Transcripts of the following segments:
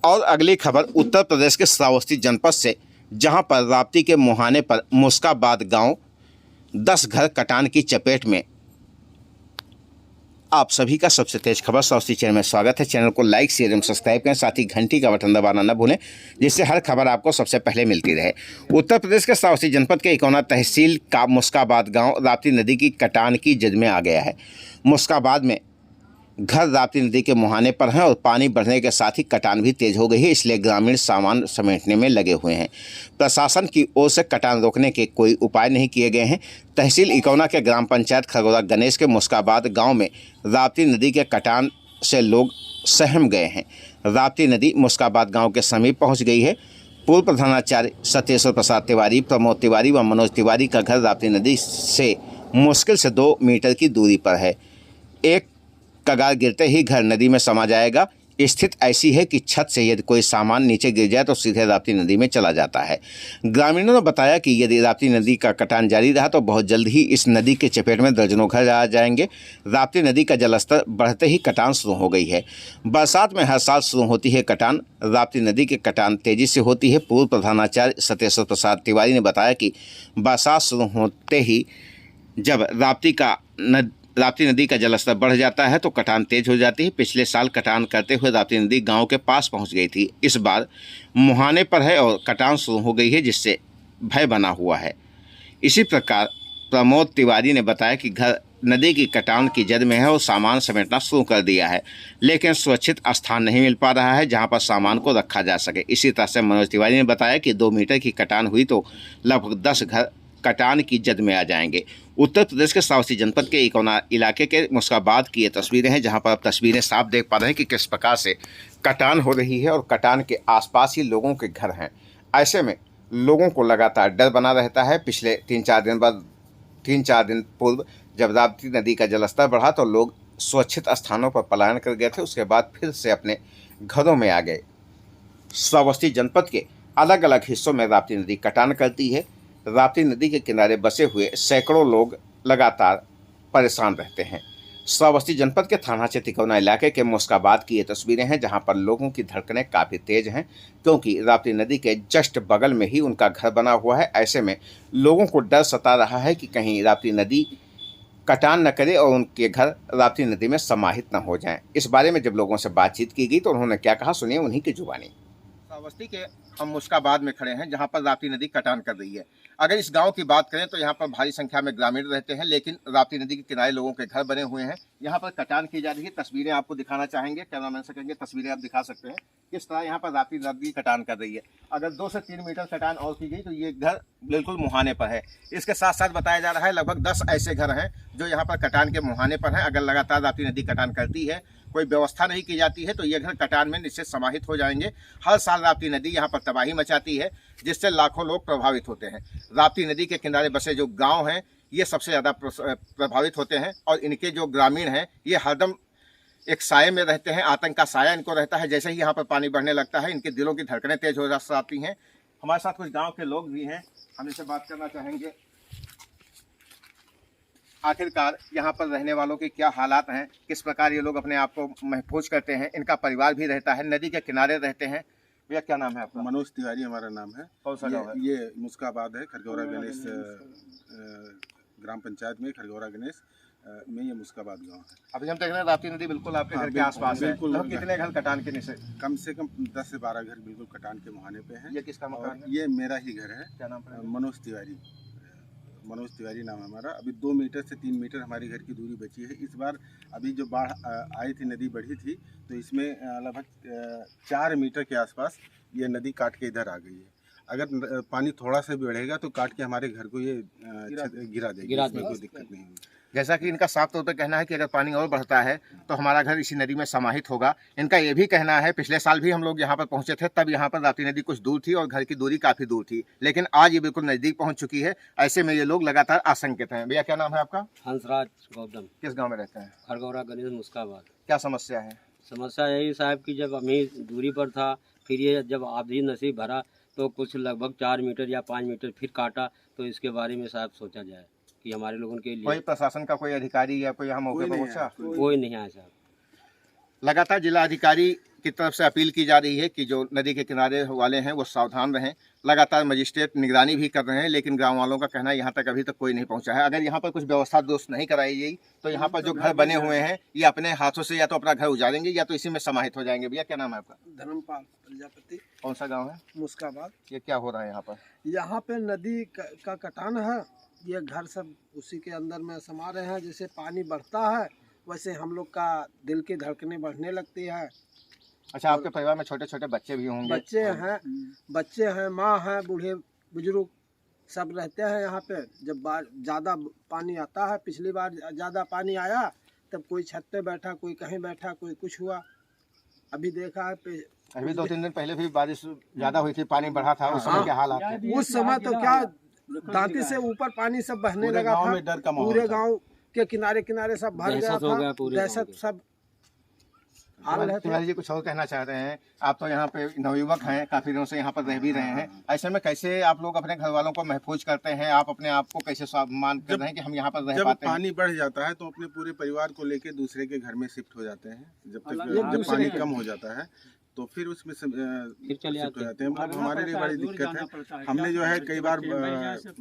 और अगली खबर उत्तर प्रदेश के श्रावस्ती जनपद से, जहां पर राप्ती के मुहाने पर मुस्काबाद गांव 10 घर कटान की चपेट में। आप सभी का सबसे तेज खबर श्रावस्ती चैनल में स्वागत है। चैनल को लाइक शेयर एवं सब्सक्राइब करें, साथ ही घंटी का बटन दबाना न भूलें, जिससे हर खबर आपको सबसे पहले मिलती रहे। उत्तर प्रदेश के श्रावस्ती जनपद के इकौना तहसील का मुस्काबाद गाँव राप्ती नदी की कटान की जद में आ गया है। मुस्काबाद में घर राप्ती नदी के मुहाने पर हैं और पानी बढ़ने के साथ ही कटान भी तेज हो गई है, इसलिए ग्रामीण सामान समेटने में लगे हुए हैं। प्रशासन की ओर से कटान रोकने के कोई उपाय नहीं किए गए हैं। तहसील इकौना के ग्राम पंचायत खरगोरा गणेश के मुस्काबाद गांव में राप्ती नदी के कटान से लोग सहम गए हैं। राप्ती नदी मुस्काबाद गाँव के समीप पहुँच गई है। पूर्व प्रधानाचार्य सत्येश्वर प्रसाद तिवारी, प्रमोद तिवारी व मनोज तिवारी का घर राप्ती नदी से मुश्किल से 2 मीटर की दूरी पर है। एक कगार गिरते ही घर नदी में समा जाएगा। स्थिति ऐसी है कि छत से यदि कोई सामान नीचे गिर जाए तो सीधे राप्ती नदी में चला जाता है। ग्रामीणों ने बताया कि यदि राप्ती नदी का कटान जारी रहा तो बहुत जल्द ही इस नदी के चपेट में दर्जनों घर आ जाएंगे। राप्ती नदी का जलस्तर बढ़ते ही कटान शुरू हो गई है। बरसात में हर साल शुरू होती है कटान। राप्ती नदी के कटान तेजी से होती है। पूर्व प्रधानाचार्य सत्येश्वर प्रसाद तिवारी ने बताया कि बरसात शुरू होते ही जब राप्ती नदी का जलस्तर बढ़ जाता है तो कटान तेज हो जाती है। पिछले साल कटान करते हुए राप्ती नदी गांव के पास पहुंच गई थी। इस बार मुहाने पर है और कटान शुरू हो गई है, जिससे भय बना हुआ है। इसी प्रकार प्रमोद तिवारी ने बताया कि घर नदी की कटान की जद में है और सामान समेटना शुरू कर दिया है, लेकिन सुरक्षित स्थान नहीं मिल पा रहा है जहां पर सामान को रखा जा सके। इसी तरह से मनोज तिवारी ने बताया कि 2 मीटर की कटान हुई तो लगभग 10 घर कटान की जद में आ जाएंगे। उत्तर प्रदेश के श्रावस्ती जनपद के इकौना इलाके के मुस्काबाद की ये तस्वीरें हैं, जहां पर आप तस्वीरें साफ देख पा रहे हैं कि किस प्रकार से कटान हो रही है और कटान के आसपास ही लोगों के घर हैं। ऐसे में लोगों को लगातार डर बना रहता है। पिछले 3-4 दिन पूर्व जब राप्ती नदी का जलस्तर बढ़ा तो लोग सुरक्षित स्थानों पर पलायन कर गए थे, उसके बाद फिर से अपने घरों में आ गए। श्रावस्ती जनपद के अलग अलग हिस्सों में राप्ती नदी कटान करती है। राप्ती नदी के किनारे बसे हुए सैकड़ों लोग लगातार परेशान रहते हैं। श्रावस्ती जनपद के थाना क्षेत्र इकौना इलाके के मुस्काबाद की ये तस्वीरें हैं, जहां पर लोगों की धड़कनें काफ़ी तेज हैं, क्योंकि राप्ती नदी के जस्ट बगल में ही उनका घर बना हुआ है। ऐसे में लोगों को डर सता रहा है कि कहीं राप्ती नदी कटान न करे और उनके घर राप्ती नदी में समाहित न हो जाएं। इस बारे में जब लोगों से बातचीत की गई तो उन्होंने क्या कहा, सुनिए उन्हीं की जुबानी। श्रावस्ती के हम मुस्काबाद में खड़े हैं, जहां पर राप्ती नदी कटान कर रही है। अगर इस गांव की बात करें तो यहाँ पर भारी संख्या में ग्रामीण रहते हैं, लेकिन राप्ती नदी के किनारे लोगों के घर बने हुए हैं। यहाँ पर कटान की जा रही है। तस्वीरें आपको दिखाना चाहेंगे, कैमरामैन से कहेंगे तस्वीरें आप दिखा सकते हैं किस तरह यहाँ पर राप्ती नदी कटान कर रही है। अगर 2 से 3 मीटर कटान और की गई तो ये घर बिल्कुल मुहाने पर है। इसके साथ साथ बताया जा रहा है लगभग 10 ऐसे घर हैं जो यहाँ पर कटान के मुहाने पर हैं। अगर लगातार राप्ती नदी कटान करती है, कोई व्यवस्था नहीं की जाती है तो ये घर कटान में निश्चित समाहित हो जाएंगे। हर साल राप्ती नदी यहाँ पर तबाही मचाती है, जिससे लाखों लोग प्रभावित होते हैं। राप्ती नदी के किनारे बसे जो गांव हैं ये सबसे ज़्यादा प्रभावित होते हैं, और इनके जो ग्रामीण हैं ये हरदम एक साये में रहते हैं। आतंक का साया इनको रहता है। जैसे ही यहाँ पर पानी बढ़ने लगता है इनके दिलों की धड़कनें तेज हो जाती हैं। हमारे साथ कुछ गाँव के लोग भी हैं, हम इनसे बात करना चाहेंगे। आखिरकार यहाँ पर रहने वालों के क्या हालात हैं, किस प्रकार ये लोग अपने आप को महफूज करते हैं। इनका परिवार भी रहता है, नदी के किनारे रहते हैं। भैया क्या नाम है आपका? मनोज तिवारी हमारा नाम है। कौन सा गाँव है? ये मुस्काबाद है, खरगोरा गणेश ग्राम पंचायत में खरगोरा गणेश में ये मुस्काबाद गांव है। अभी हम देख रहे हैं राप्ती नदी बिल्कुल आपके घर के आसपास है। बिल्कुल। कितने घर कटान के नीचे? कम से कम 10 से 12 घर बिल्कुल कटान के मुहाने पे हैं। ये किसका मकान है? ये मेरा ही घर है। क्या नाम है? मनोज तिवारी नाम है हमारा। अभी 2 मीटर से 3 मीटर हमारे घर की दूरी बची है। इस बार अभी जो बाढ़ आई थी, नदी बढ़ी थी, तो इसमें लगभग 4 मीटर के आसपास ये नदी काट के इधर आ गई है। अगर पानी थोड़ा सा भी बढ़ेगा तो काट के हमारे घर को ये गिरा देगी, इसमें कोई दिक्कत नहीं होगी। जैसा कि इनका साफ तौर पर कहना है कि अगर पानी और बढ़ता है तो हमारा घर इसी नदी में समाहित होगा। इनका ये भी कहना है, पिछले साल भी हम लोग यहाँ पर पहुँचे थे, तब यहाँ पर राप्ती नदी कुछ दूर थी और घर की दूरी काफ़ी दूर थी, लेकिन आज ये बिल्कुल नज़दीक पहुँच चुकी है। ऐसे में ये लोग लगातार आशंकित हैं। भैया क्या नाम है आपका? हंसराज गौतम। किस गाँव में रहते हैं? खरगोरा गणेश मुस्काबाद। क्या समस्या है? समस्या यही साहब की, जब अमी दूरी पर था, फिर ये जब आधी नसीब भरा तो कुछ लगभग 4 मीटर या 5 मीटर फिर काटा, तो इसके बारे में साहब सोचा जाए कि हमारे लोगों के लिए कोई प्रशासन का कोई अधिकारी या कोई यहाँ मौके पर पहुंचा? कोई नहीं आया साहब। लगातार जिला अधिकारी की तरफ से अपील की जा रही है कि जो नदी के किनारे वाले हैं वो सावधान रहें। लगातार मजिस्ट्रेट निगरानी भी कर रहे हैं, लेकिन गांव वालों का कहना है यहाँ तक अभी तक कोई नहीं पहुँचा है। अगर यहाँ पर कुछ व्यवस्था दुरुस्त नहीं कराई गई तो यहाँ पर जो घर बने हुए हैं ये अपने हाथों से या तो अपना घर उजाड़ेंगे या तो इसी में समाहित हो जाएंगे। भैया क्या नाम है आपका? धर्मपाल प्रजापति। कौन सा गाँव है? मुस्काबाद। ये क्या हो रहा है यहाँ पर? यहाँ पे नदी का कटान है, ये घर सब उसी के अंदर में समा रहे हैं। जैसे पानी बढ़ता है वैसे हम लोग का दिल की धड़कनें बढ़ने लगती है। अच्छा, आपके परिवार में छोटे छोटे बच्चे भी होंगे? बच्चे हैं, माँ हैं, बूढ़े बुजुर्ग सब रहते हैं यहाँ पे। जब ज़्यादा पानी आता है, पिछली बार ज़्यादा पानी आया तब कोई छत पे बैठा, कोई कहीं बैठा, कोई कुछ हुआ। अभी देखा है अभी 2-3 दिन पहले भी बारिश ज़्यादा हुई थी, पानी बढ़ा था, उस समय क्या हालात थे? उस समय तो क्या दांती से ऊपर पानी सब बहने लगा था, पूरे गांव के किनारे किनारे सब भर गया था, दहशत सब हाल है। तिवारी जी कुछ और कहना चाह रहे हैं? आप तो यहाँ पे नवयुवक हैं, काफी दिनों से यहाँ पर रह भी रहे हैं, ऐसे में कैसे आप लोग अपने घर वालों को महफूज करते हैं? आप अपने आप को कैसे मान कर रहे हैं कि हम यहाँ पर रह पाते हैं? जब पानी बढ़ जाता है तो अपने पूरे परिवार को लेके दूसरे के घर में शिफ्ट हो जाते हैं। जब पानी कम हो जाता है तो फिर उसमें फिर चले जाते हैं। मतलब हमारे लिए बड़ी दिक्कत है। हमने जो है कई बार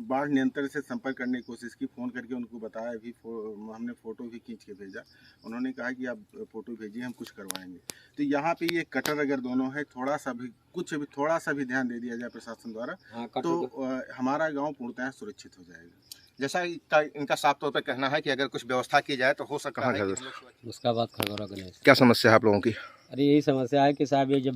बाढ़ नियंत्रण से संपर्क करने की कोशिश की, फ़ोन करके उनको बताया भी, हमने फ़ोटो भी खींच के भेजा। उन्होंने कहा कि आप फ़ोटो भेजिए, हम कुछ करवाएंगे। तो यहाँ पे ये कटर अगर दोनों है, थोड़ा सा भी ध्यान दे दिया जाए प्रशासन द्वारा तो हमारा गाँव पूर्णतः सुरक्षित हो जाएगा। जैसा इनका साफ तौर पर कहना है कि अगर कुछ व्यवस्था की जाए तो हो सकता है। उसका बात खरगोरा गणेश। क्या समस्या है आप लोगों की? अरे यही समस्या है कि साहब ये जब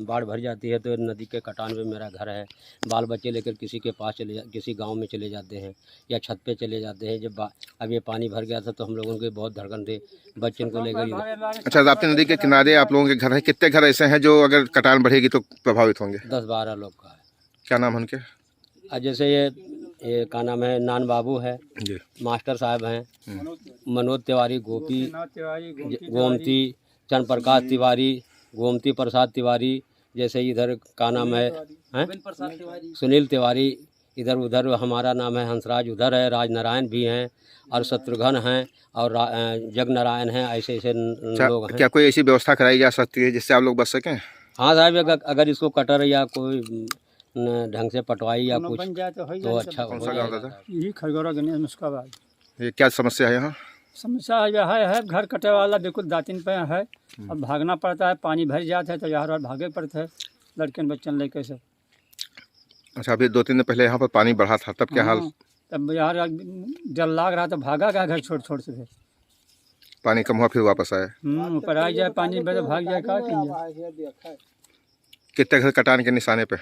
बाढ़ भर जाती है तो नदी के कटान में मेरा घर है, बाल बच्चे लेकर किसी के पास किसी गांव में चले जाते हैं या छत पे चले जाते हैं। जब अब ये पानी भर गया था तो हम लोगों के बहुत धड़कन थे बच्चों को लेकर। अच्छा, राप्ती नदी के किनारे आप लोगों के घर है, कितने घर ऐसे हैं जो अगर कटान बढ़ेगी तो प्रभावित होंगे? 10-12 लोग का है। क्या नाम है उनके? जैसे ये का नाम है नान बाबू है जी, मास्टर साहब हैं, मनोज तिवारी, गोमती चंद्र प्रकाश तिवारी, गोमती प्रसाद तिवारी, जैसे इधर का नाम है सुनील तिवारी, इधर उधर हमारा नाम है हंसराज, उधर है राजनारायण भी हैं और शत्रुघ्न हैं और जगनारायण हैं। ऐसे ऐसे लोग हैं। क्या कोई ऐसी व्यवस्था कराई जा सकती है जिससे आप लोग बच सकें? हाँ साहब, अगर इसको कटर या कोई ढंग से पटवाई या कुछ तो अच्छा हो जाएगा। यही खरगोरा गणेश मुस्काबाद। ये क्या समस्या है यहाँ? समस्या यह है घर कटे वाला बिल्कुल दातिन पे है। अब भागना पड़ता है, पानी भर जाता है तो यार भागे पड़ते हैं लड़के बच्चन लेके से। अच्छा, अभी 2-3 दिन पहले यहाँ पर पानी बढ़ा था, तब क्या हाल? तब यार डर लाग रहा तो भागा क्या घर छोड़ छोड़ से। पानी कम हुआ फिर वापस आए? ऊपर आ जाए पानी में तो भाग जाए का। कितने घर कटान के निशाने पे?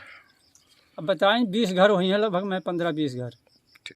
अब बताएं 20 घर हुई हैं लगभग में, 15-20 घर।